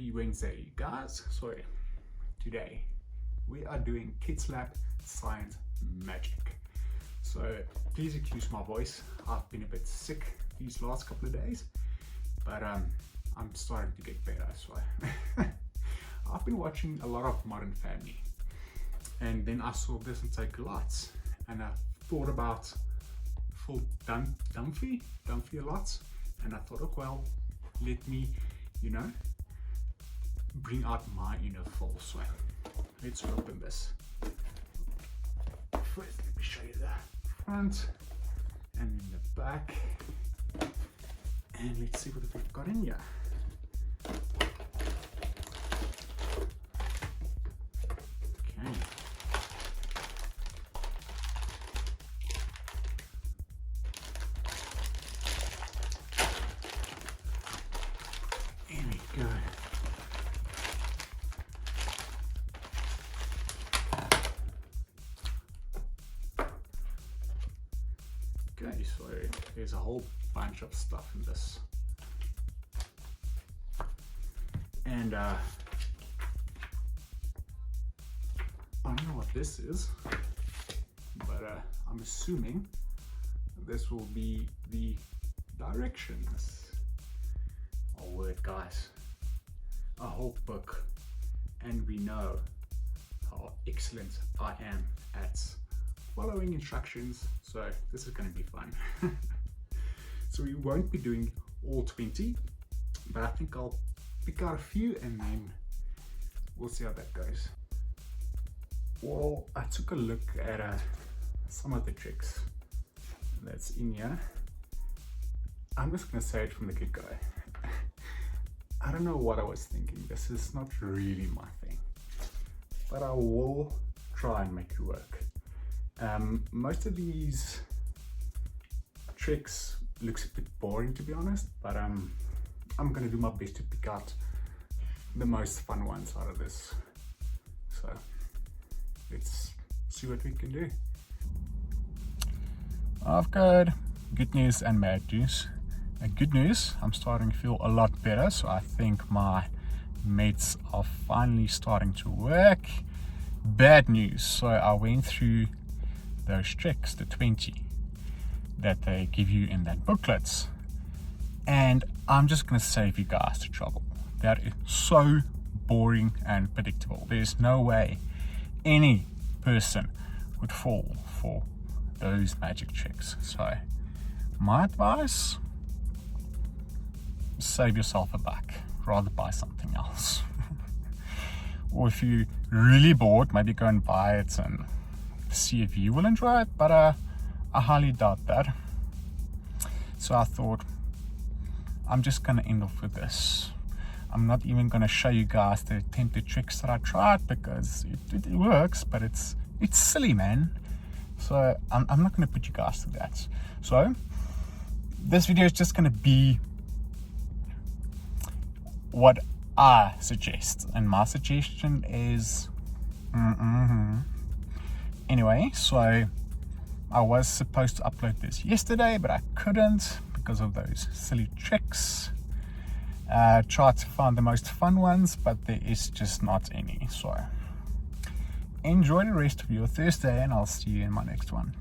Happy Wednesday, guys. So today we are doing KidzLabs Science Magic. So please excuse my voice. I've been a bit sick these last couple of days, but I'm starting to get better. So I've been watching a lot of Modern Family, and then I saw this and take lots, and I thought about full Dunphy a lot, and I thought, oh well, let me, bring out my inner full. So let's open this. First, let me show you the front and then the back, and let's see what we've got in here. Okay. There we go. Okay, so there's a whole bunch of stuff in this, and I don't know what this is, but I'm assuming this will be the directions. Oh word, guys, a whole book, and we know how excellent I am at following instructions, so this is going to be fun. So we won't be doing all 20, but I think I'll pick out a few and then we'll see how that goes. Well, I took a look at some of the tricks that's in here. I'm just going to say it from the get-go. I don't know what I was thinking. This is not really my thing, but I will try and make it work. Most of these tricks looks a bit boring, to be honest, but I'm gonna do my best to pick out the most fun ones out of this. So let's see what we can do. I've got good news and bad news. Good news, I'm starting to feel a lot better, so I think my meds are finally starting to work. Bad news, so I went through those tricks, the 20 that they give you in that booklets, and I'm just going to save you guys the trouble. That is so boring and predictable. There's no way any person would fall for those magic tricks. So my advice, save yourself a buck, rather buy something else. Or if you're really bored, maybe go and buy it and see if you will enjoy it, but I highly doubt that. So I thought I'm just gonna end off with this. I'm not even gonna show you guys the attempted tricks that I tried, because it works, but it's silly, man. So I'm not gonna put you guys through that. So this video is just gonna be what I suggest, and my suggestion is anyway, so I was supposed to upload this yesterday, but I couldn't because of those silly tricks. Tried to find the most fun ones, but there is just not any. So enjoy the rest of your Thursday, and I'll see you in my next one.